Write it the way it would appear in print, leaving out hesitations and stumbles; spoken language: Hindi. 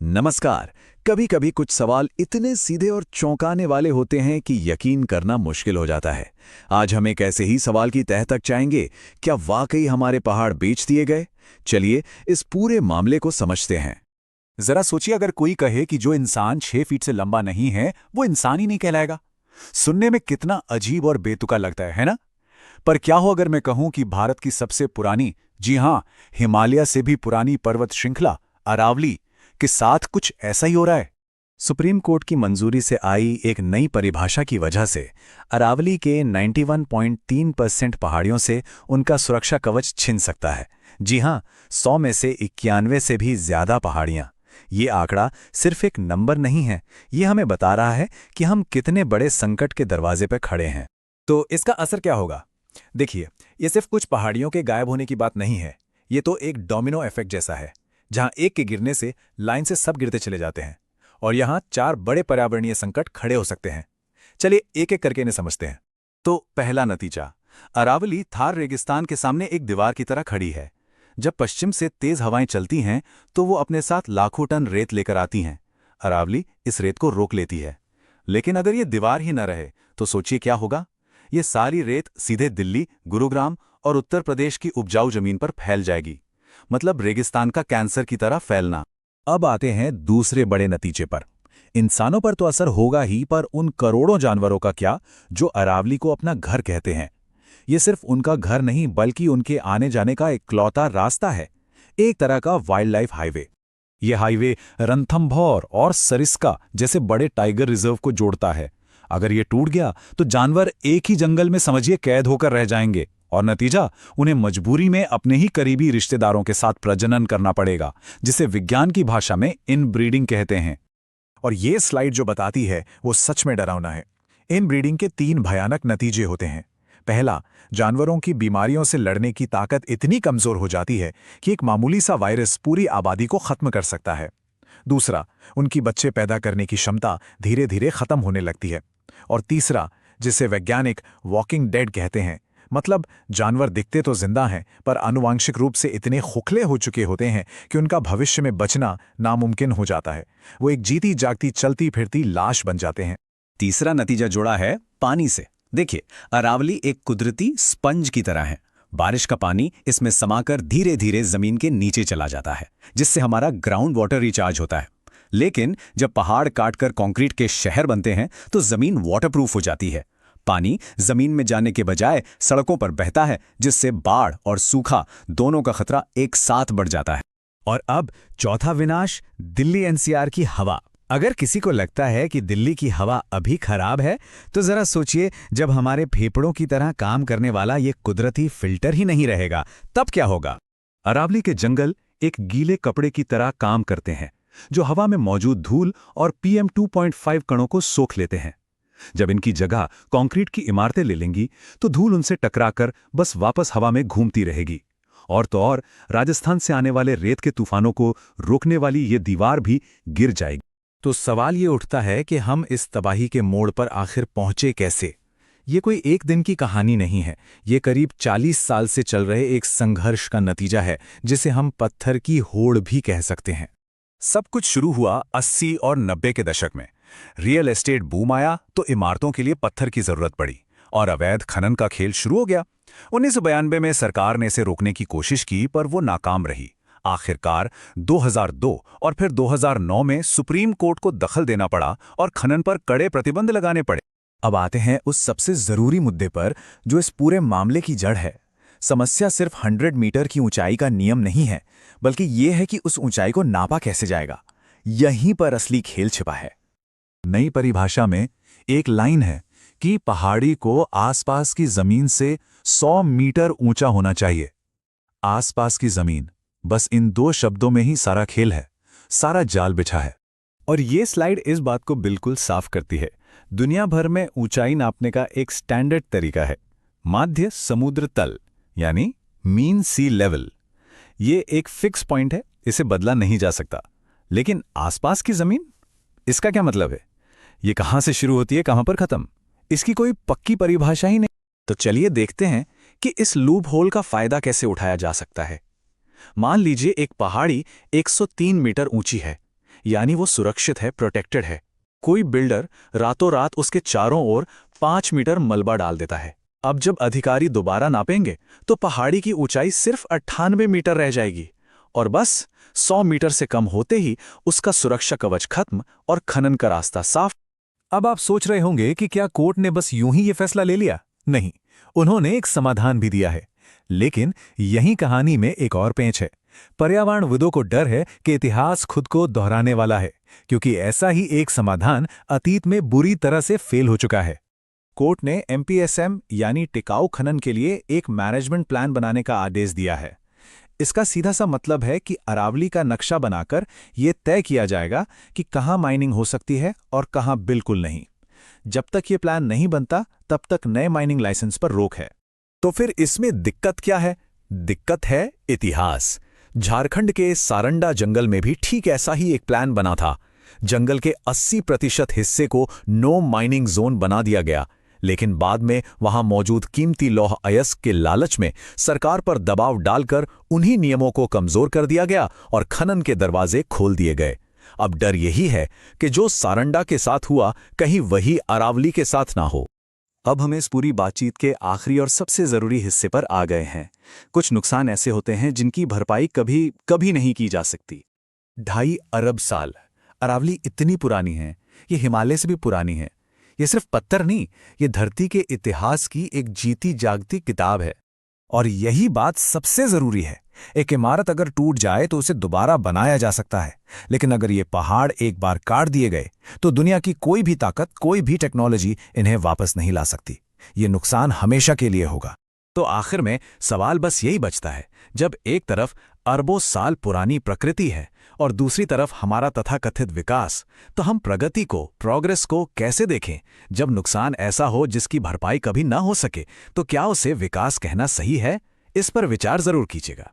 नमस्कार। कभी कभी कुछ सवाल इतने सीधे और चौंकाने वाले होते हैं कि यकीन करना मुश्किल हो जाता है। आज हम एक ऐसे ही सवाल की तह तक जाएंगे। क्या वाकई हमारे पहाड़ बेच दिए गए? चलिए इस पूरे मामले को समझते हैं। जरा सोचिए, अगर कोई कहे कि जो इंसान 6 फीट से लंबा नहीं है वो इंसान ही नहीं कहलाएगा। सुनने में कितना अजीब और बेतुका लगता है ना? पर क्या हो अगर मैं कहूं कि भारत की सबसे पुरानी, जी हां, हिमालय से भी पुरानी पर्वत श्रृंखला अरावली के साथ कुछ ऐसा ही हो रहा है। सुप्रीम कोर्ट की मंजूरी से आई एक नई परिभाषा की वजह से अरावली के 91.3% पहाड़ियों से उनका सुरक्षा कवच छिन सकता है। जी हां, 100 में से 91 से भी ज्यादा पहाड़ियां। ये आंकड़ा सिर्फ एक नंबर नहीं है, ये हमें बता रहा है कि हम कितने बड़े संकट के दरवाजे पर खड़े हैं। तो इसका असर क्या होगा? देखिए, ये सिर्फ कुछ पहाड़ियों के गायब होने की बात नहीं है। ये तो एक डोमिनो इफेक्ट जैसा है, जहां एक के गिरने से लाइन से सब गिरते चले जाते हैं और यहां 4 बड़े पर्यावरणीय संकट खड़े हो सकते हैं। चलिए एक एक करके इन्हें समझते हैं। तो पहला नतीजा, अरावली थार रेगिस्तान के सामने एक दीवार की तरह खड़ी है। जब पश्चिम से तेज हवाएं चलती हैं तो वो अपने साथ लाखों टन रेत लेकर आती हैं। अरावली इस रेत को रोक लेती है। लेकिन अगर ये दीवार ही न रहे तो सोचिए क्या होगा। ये सारी रेत सीधे दिल्ली, गुरुग्राम और उत्तर प्रदेश की उपजाऊ जमीन पर फैल जाएगी। मतलब रेगिस्तान का कैंसर की तरह फैलना। अब आते हैं दूसरे बड़े नतीजे पर। इंसानों पर तो असर होगा ही, पर उन करोड़ों जानवरों का क्या जो अरावली को अपना घर कहते हैं? ये सिर्फ उनका घर नहीं बल्कि उनके आने जाने का इकलौता रास्ता है, एक तरह का वाइल्ड लाइफ हाईवे। ये हाईवे रणथंभौर और सरिस्का जैसे बड़े टाइगर रिजर्व को जोड़ता है। अगर ये टूट गया तो जानवर एक ही जंगल में समझिए कैद होकर रह जाएंगे और नतीजा, उन्हें मजबूरी में अपने ही करीबी रिश्तेदारों के साथ प्रजनन करना पड़ेगा, जिसे विज्ञान की भाषा में इनब्रीडिंग कहते हैं। और ये स्लाइड जो बताती है वो सच में डरावना है। इनब्रीडिंग के 3 भयानक नतीजे होते हैं। पहला, जानवरों की बीमारियों से लड़ने की ताकत इतनी कमजोर हो जाती है कि एक मामूली सा वायरस पूरी आबादी को खत्म कर सकता है। दूसरा, उनकी बच्चे पैदा करने की क्षमता धीरे धीरे खत्म होने लगती है। और तीसरा, जिसे वैज्ञानिक वॉकिंग डेड कहते हैं, मतलब जानवर दिखते तो जिंदा हैं पर आनुवांशिक रूप से इतने खोखले हो चुके होते हैं कि उनका भविष्य में बचना नामुमकिन हो जाता है। वो एक जीती जागती चलती फिरती लाश बन जाते हैं। तीसरा नतीजा जुड़ा है पानी से। देखिए, अरावली एक कुदरती स्पंज की तरह है। बारिश का पानी इसमें समाकर धीरे धीरे जमीन के नीचे चला जाता है, जिससे हमारा ग्राउंड वाटर रिचार्ज होता है। लेकिन जब पहाड़ काटकर कंक्रीट के शहर बनते हैं तो जमीन वाटरप्रूफ हो जाती है। पानी जमीन में जाने के बजाय सड़कों पर बहता है, जिससे बाढ़ और सूखा दोनों का खतरा एक साथ बढ़ जाता है। और अब चौथा विनाश, दिल्ली एनसीआर की हवा। अगर किसी को लगता है कि दिल्ली की हवा अभी खराब है तो जरा सोचिए, जब हमारे फेफड़ों की तरह काम करने वाला ये कुदरती फिल्टर ही नहीं रहेगा तब क्या होगा? अरावली के जंगल एक गीले कपड़े की तरह काम करते हैं, जो हवा में मौजूद धूल और PM 2.5 कणों को सोख लेते हैं। जब इनकी जगह कंक्रीट की इमारतें ले लेंगी तो धूल उनसे टकराकर बस वापस हवा में घूमती रहेगी। और तो और राजस्थान से आने वाले रेत के तूफानों को रोकने वाली ये दीवार भी गिर जाएगी। तो सवाल ये उठता है कि हम इस तबाही के मोड़ पर आखिर पहुंचे कैसे? ये कोई एक दिन की कहानी नहीं है। ये करीब 40 साल से चल रहे एक संघर्ष का नतीजा है, जिसे हम पत्थर की होड़ भी कह सकते हैं। सब कुछ शुरू हुआ 80 और 90 के दशक में। रियल एस्टेट बूम आया तो इमारतों के लिए पत्थर की जरूरत पड़ी और अवैध खनन का खेल शुरू हो गया। 1992 में सरकार ने इसे रोकने की कोशिश की, पर वो नाकाम रही। आखिरकार 2002 और फिर 2009 में सुप्रीम कोर्ट को दखल देना पड़ा और खनन पर कड़े प्रतिबंध लगाने पड़े। अब आते हैं उस सबसे जरूरी मुद्दे पर जो इस पूरे मामले की जड़ है। समस्या सिर्फ 100 मीटर की ऊंचाई का नियम नहीं है, बल्कि ये है कि उस ऊंचाई को नापा कैसे जाएगा। यहीं पर असली खेल छिपा है। नई परिभाषा में एक लाइन है कि पहाड़ी को आसपास की जमीन से 100 मीटर ऊंचा होना चाहिए। आसपास की जमीन, बस इन 2 शब्दों में ही सारा खेल है, सारा जाल बिछा है। और ये स्लाइड इस बात को बिल्कुल साफ करती है। दुनिया भर में ऊंचाई नापने का एक स्टैंडर्ड तरीका है, माध्य समुद्र तल, यानी मीन सी लेवल। ये एक फिक्स पॉइंट है, इसे बदला नहीं जा सकता। लेकिन आसपास की जमीन, इसका क्या मतलब है? ये कहां से शुरू होती है, कहां पर खत्म? इसकी कोई पक्की परिभाषा ही नहीं। तो चलिए देखते हैं कि इस लूप होल का फायदा कैसे उठाया जा सकता है। मान लीजिए एक पहाड़ी 103 मीटर ऊंची है। यानी वो सुरक्षित है, प्रोटेक्टेड है। कोई बिल्डर रातों रात उसके चारों ओर 5 मीटर मलबा डाल देता है। अब जब अधिकारी दोबारा नापेंगे तो पहाड़ी की ऊंचाई सिर्फ 98 मीटर रह जाएगी और बस 100 मीटर से कम होते ही उसका सुरक्षा कवच खत्म और खनन का रास्ता साफ। अब आप सोच रहे होंगे कि क्या कोर्ट ने बस यूं ही ये फैसला ले लिया? नहीं, उन्होंने एक समाधान भी दिया है। लेकिन यही कहानी में एक और पेंच है। पर्यावरणविदों को डर है कि इतिहास खुद को दोहराने वाला है, क्योंकि ऐसा ही एक समाधान अतीत में बुरी तरह से फेल हो चुका है। कोर्ट ने MPSM यानी टिकाऊ खनन के लिए एक मैनेजमेंट प्लान बनाने का आदेश दिया है। इसका सीधा सा मतलब है कि अरावली का नक्शा बनाकर यह तय किया जाएगा कि कहाँ माइनिंग हो सकती है और कहाँ बिल्कुल नहीं। जब तक ये प्लान नहीं बनता तब तक नए माइनिंग लाइसेंस पर रोक है। तो फिर इसमें दिक्कत क्या है? दिक्कत है इतिहास। झारखंड के सारंडा जंगल में भी ठीक ऐसा ही एक प्लान बना था। जंगल के 80% हिस्से को नो माइनिंग जोन बना दिया गया, लेकिन बाद में वहां मौजूद कीमती लौह अयस्क के लालच में सरकार पर दबाव डालकर उन्हीं नियमों को कमजोर कर दिया गया और खनन के दरवाजे खोल दिए गए। अब डर यही है कि जो सारंडा के साथ हुआ कहीं वही अरावली के साथ ना हो। अब हम इस पूरी बातचीत के आखिरी और सबसे जरूरी हिस्से पर आ गए हैं। कुछ नुकसान ऐसे होते हैं जिनकी भरपाई कभी नहीं की जा सकती। 2.5 अरब साल अरावली इतनी पुरानी है, ये हिमालय से भी पुरानी है। ये सिर्फ पत्थर नहीं, ये धरती के इतिहास की एक जीती जागती किताब है। और यही बात सबसे जरूरी है। एक इमारत अगर टूट जाए तो उसे दोबारा बनाया जा सकता है, लेकिन अगर ये पहाड़ एक बार काट दिए गए तो दुनिया की कोई भी ताकत, कोई भी टेक्नोलॉजी इन्हें वापस नहीं ला सकती। ये नुकसान हमेशा के लिए होगा। तो आखिर में सवाल बस यही बचता है, जब एक तरफ अरबों साल पुरानी प्रकृति है और दूसरी तरफ हमारा तथाकथित विकास, तो हम प्रोग्रेस को कैसे देखें? जब नुकसान ऐसा हो जिसकी भरपाई कभी ना हो सके, तो क्या उसे विकास कहना सही है? इस पर विचार जरूर कीजिएगा।